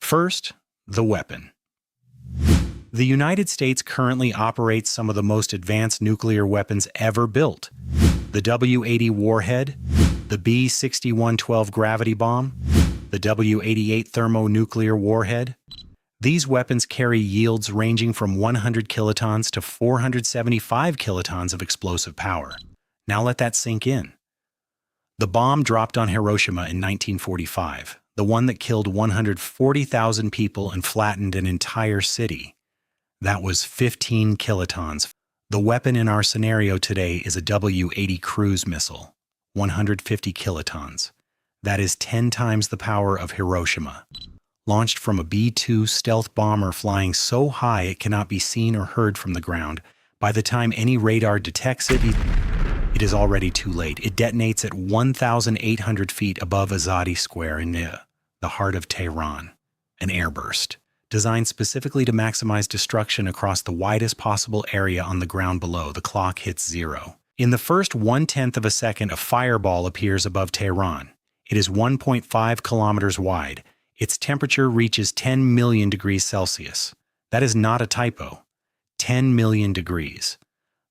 First, the weapon. The United States currently operates some of the most advanced nuclear weapons ever built. The W-80 warhead, the B-6112 gravity bomb, the W-88 thermonuclear warhead. These weapons carry yields ranging from 100 kilotons to 475 kilotons of explosive power. Now let that sink in. The bomb dropped on Hiroshima in 1945, the one that killed 140,000 people and flattened an entire city. That was 15 kilotons. The weapon in our scenario today is a W-80 cruise missile, 150 kilotons. That is 10 times the power of Hiroshima. Launched from a B-2 stealth bomber flying so high it cannot be seen or heard from the ground. By the time any radar detects it, it is already too late. It detonates at 1,800 feet above Azadi Square in the heart of Tehran. An airburst, designed specifically to maximize destruction across the widest possible area on the ground below. The clock hits zero. In the first 1/10 of a second, a fireball appears above Tehran. It is 1.5 kilometers wide. Its temperature reaches 10 million degrees Celsius. That is not a typo. 10 million degrees.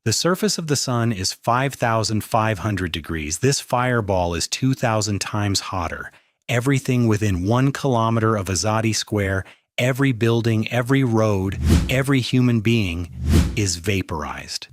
The surface of the sun is 5,500 degrees. This fireball is 2,000 times hotter. Everything within 1 kilometer of Azadi Square, every building, every road, every human being is vaporized.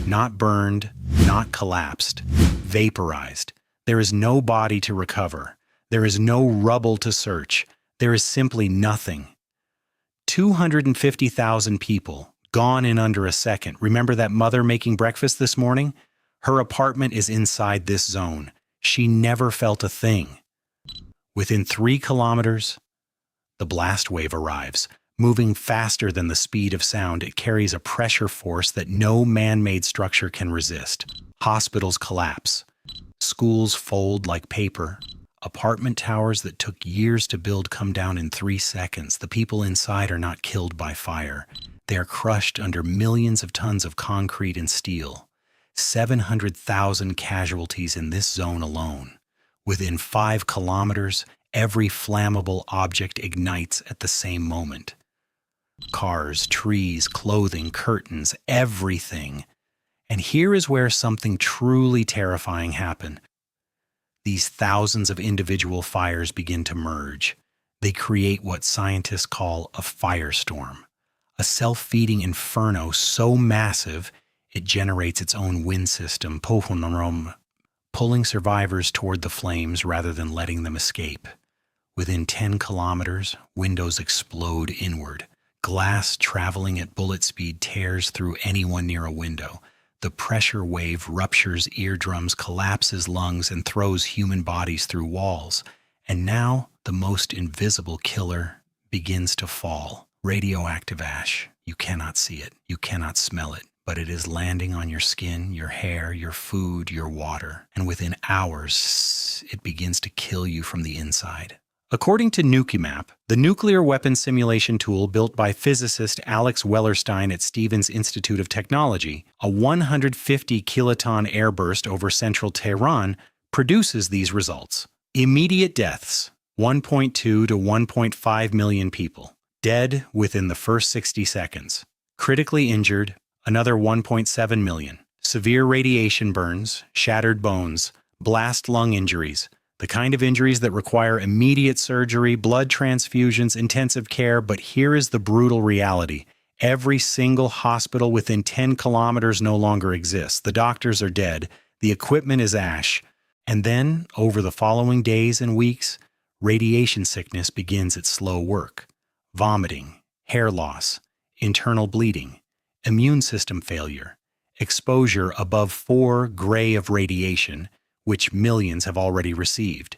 Not burned, not collapsed. Vaporized. There is no body to recover. There is no rubble to search. There is simply nothing. 250,000 people, gone in under a second. Remember that mother making breakfast this morning? Her apartment is inside this zone. She never felt a thing. Within 3 kilometers, the blast wave arrives. Moving faster than the speed of sound, it carries a pressure force that no man-made structure can resist. Hospitals collapse. Schools fold like paper. Apartment towers that took years to build come down in 3 seconds. The people inside are not killed by fire. They are crushed under millions of tons of concrete and steel. 700,000 casualties in this zone alone. Within 5 kilometers, every flammable object ignites at the same moment. Cars, trees, clothing, curtains, everything. And here is where something truly terrifying happened. These thousands of individual fires begin to merge. They create what scientists call a firestorm, a self-feeding inferno so massive it generates its own wind system, pulling survivors toward the flames rather than letting them escape. Within 10 kilometers, windows explode inward. Glass traveling at bullet speed tears through anyone near a window. The pressure wave ruptures eardrums, collapses lungs, and throws human bodies through walls. And now, the most invisible killer begins to fall. Radioactive ash. You cannot see it. You cannot smell it. But it is landing on your skin, your hair, your food, your water. And within hours, it begins to kill you from the inside. According to Nukemap, the nuclear weapon simulation tool built by physicist Alex Wellerstein at Stevens Institute of Technology, a 150 kiloton airburst over central Tehran produces these results. Immediate deaths, 1.2 to 1.5 million people, dead within the first 60 seconds. Critically injured, another 1.7 million. Severe radiation burns, shattered bones, blast lung injuries, the kind of injuries that require immediate surgery, blood transfusions, intensive care. But here is the brutal reality. Every single hospital within 10 kilometers no longer exists. The doctors are dead. The equipment is ash. And then, over the following days and weeks, radiation sickness begins its slow work. Vomiting, hair loss, internal bleeding, immune system failure, exposure above 4 gray of radiation, which millions have already received,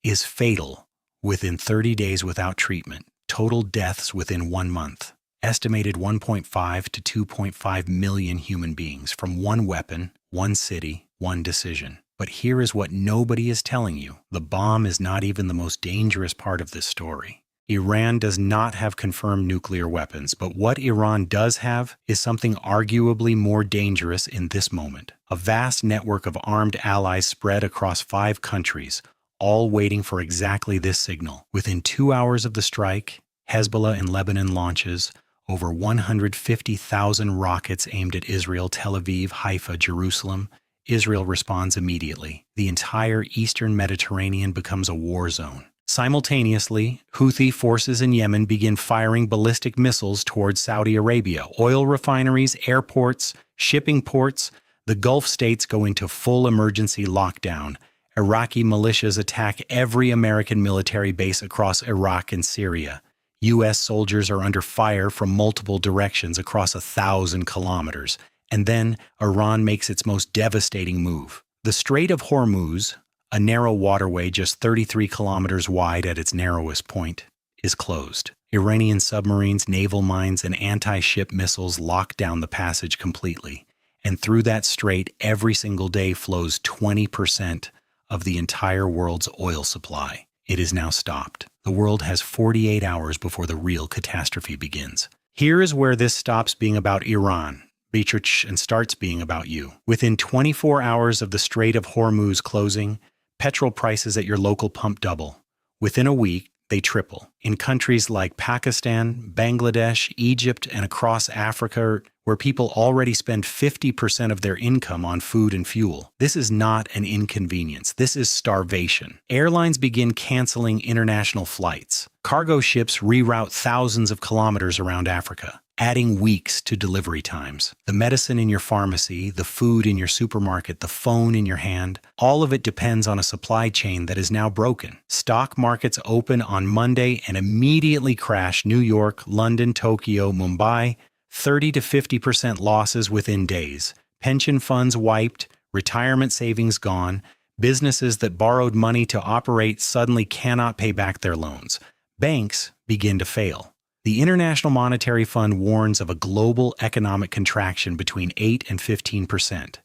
is fatal within 30 days without treatment. Total deaths within 1 month. Estimated 1.5 to 2.5 million human beings from one weapon, one city, one decision. But here is what nobody is telling you. The bomb is not even the most dangerous part of this story. Iran does not have confirmed nuclear weapons, but what Iran does have is something arguably more dangerous in this moment. A vast network of armed allies spread across 5 countries, all waiting for exactly this signal. Within 2 hours of the strike, Hezbollah in Lebanon launches over 150,000 rockets aimed at Israel, Tel Aviv, Haifa, Jerusalem. Israel responds immediately. The entire eastern Mediterranean becomes a war zone. Simultaneously, Houthi forces in Yemen begin firing ballistic missiles towards Saudi Arabia. Oil refineries, airports, shipping ports, the Gulf states go into full emergency lockdown. Iraqi militias attack every American military base across Iraq and Syria. U.S. soldiers are under fire from multiple directions across 1,000 kilometers. And then Iran makes its most devastating move. The Strait of Hormuz, a narrow waterway just 33 kilometers wide at its narrowest point, is closed. Iranian submarines, naval mines, and anti-ship missiles lock down the passage completely. And through that strait, every single day flows 20% of the entire world's oil supply. It is now stopped. The world has 48 hours before the real catastrophe begins. Here is where this stops being about Iran, and starts being about you. Within 24 hours of the Strait of Hormuz closing, petrol prices at your local pump double. Within a week, they triple. In countries like Pakistan, Bangladesh, Egypt, and across Africa, where people already spend 50% of their income on food and fuel. This is not an inconvenience. This is starvation. Airlines begin canceling international flights. Cargo ships reroute thousands of kilometers around Africa, adding weeks to delivery times. The medicine in your pharmacy, the food in your supermarket, the phone in your hand, all of it depends on a supply chain that is now broken. Stock markets open on Monday and immediately crash. New York, London, Tokyo, Mumbai, 30 to 50% losses within days. Pension funds wiped, retirement savings gone. Businesses that borrowed money to operate suddenly cannot pay back their loans. Banks begin to fail. The International Monetary Fund warns of a global economic contraction between 8 and 15%.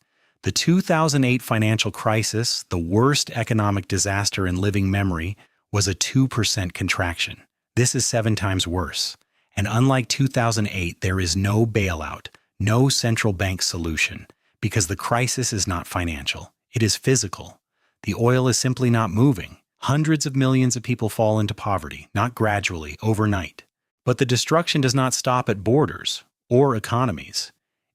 The 2008 financial crisis, the worst economic disaster in living memory, was a 2% contraction. This is 7 times worse. And unlike 2008, there is no bailout, no central bank solution, because the crisis is not financial. It is physical. The oil is simply not moving. Hundreds of millions of people fall into poverty, not gradually, overnight. But the destruction does not stop at borders or economies.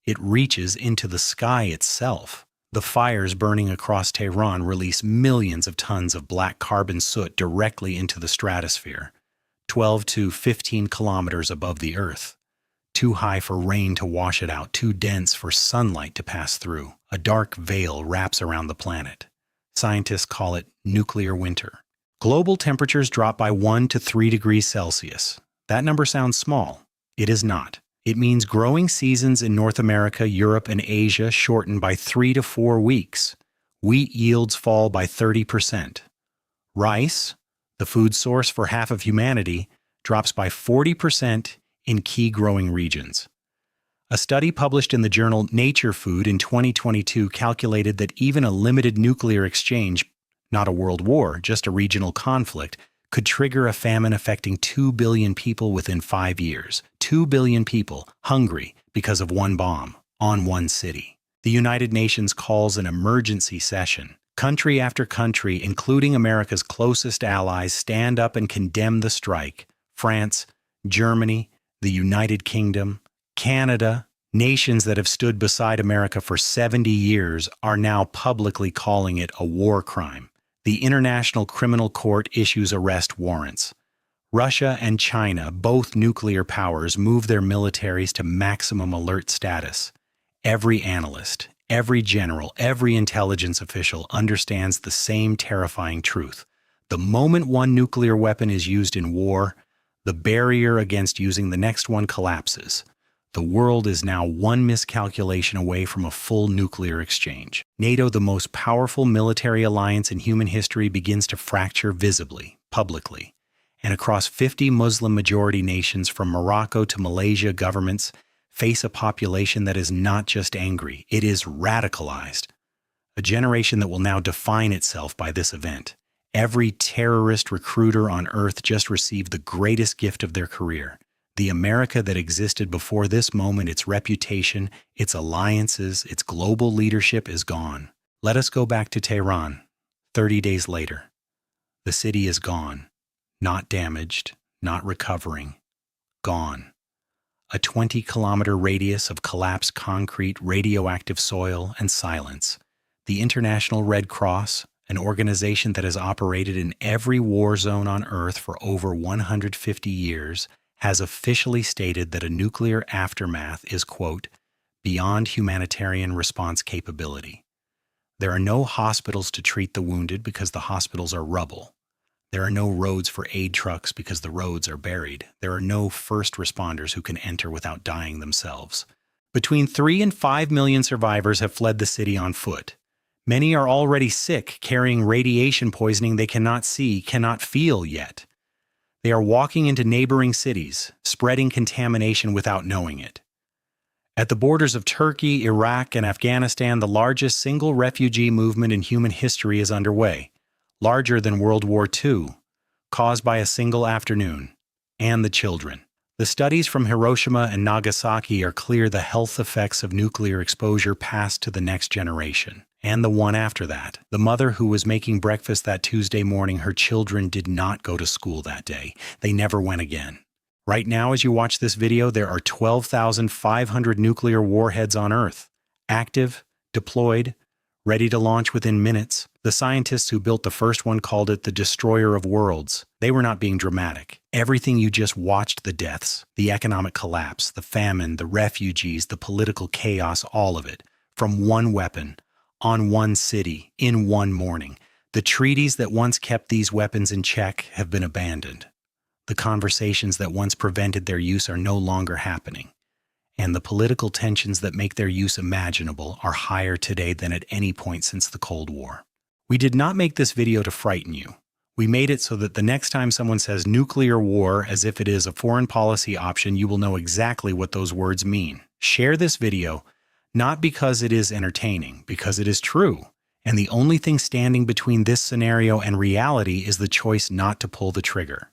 It reaches into the sky itself. The fires burning across Tehran release millions of tons of black carbon soot directly into the stratosphere, 12 to 15 kilometers above the Earth. Too high for rain to wash it out, too dense for sunlight to pass through. A dark veil wraps around the planet. Scientists call it nuclear winter. Global temperatures drop by 1 to 3 degrees Celsius. That number sounds small. It is not. It means growing seasons in North America, Europe, and Asia shorten by 3 to 4 weeks. Wheat yields fall by 30%. Rice, the food source for half of humanity, drops by 40% in key growing regions. A study published in the journal Nature Food in 2022 calculated that even a limited nuclear exchange, not a world war, just a regional conflict, could trigger a famine affecting 2 billion people within 5 years. 2 billion people hungry because of one bomb on one city. The United Nations calls an emergency session. Country after country, including America's closest allies, stand up and condemn the strike. France, Germany, the United Kingdom, Canada, nations that have stood beside America for 70 years are now publicly calling it a war crime. The International Criminal Court issues arrest warrants. Russia and China, both nuclear powers, move their militaries to maximum alert status. Every analyst, every general, every intelligence official understands the same terrifying truth. The moment one nuclear weapon is used in war, the barrier against using the next one collapses. The world is now one miscalculation away from a full nuclear exchange. NATO, the most powerful military alliance in human history, begins to fracture visibly, publicly. And across 50 Muslim-majority nations from Morocco to Malaysia, governments face a population that is not just angry, it is radicalized. A generation that will now define itself by this event. Every terrorist recruiter on earth just received the greatest gift of their career. The America that existed before this moment, its reputation, its alliances, its global leadership is gone. Let us go back to Tehran, 30 days later. The city is gone, not damaged, not recovering, gone. A 20-kilometer radius of collapsed concrete, radioactive soil, and silence. The International Red Cross, an organization that has operated in every war zone on Earth for over 150 years, has officially stated that a nuclear aftermath is, quote, beyond humanitarian response capability. There are no hospitals to treat the wounded because the hospitals are rubble. There are no roads for aid trucks because the roads are buried. There are no first responders who can enter without dying themselves. Between 3 and 5 million survivors have fled the city on foot. Many are already sick, carrying radiation poisoning they cannot see, cannot feel yet. They are walking into neighboring cities, spreading contamination without knowing it. At the borders of Turkey, Iraq, and Afghanistan, the largest single refugee movement in human history is underway, larger than World War II, caused by a single afternoon, and the children. The studies from Hiroshima and Nagasaki are clear the health effects of nuclear exposure passed to the next generation, and the one after that. The mother who was making breakfast that Tuesday morning, her children did not go to school that day. They never went again. Right now, as you watch this video, there are 12,500 nuclear warheads on Earth, active, deployed, ready to launch within minutes. The scientists who built the first one called it the destroyer of worlds. They were not being dramatic. Everything you just watched, the deaths, the economic collapse, the famine, the refugees, the political chaos, all of it, from one weapon, on one city, in one morning. The treaties that once kept these weapons in check have been abandoned. The conversations that once prevented their use are no longer happening. And the political tensions that make their use imaginable are higher today than at any point since the Cold War. We did not make this video to frighten you. We made it so that the next time someone says nuclear war as if it is a foreign policy option, you will know exactly what those words mean. Share this video, not because it is entertaining, because it is true. And the only thing standing between this scenario and reality is the choice not to pull the trigger.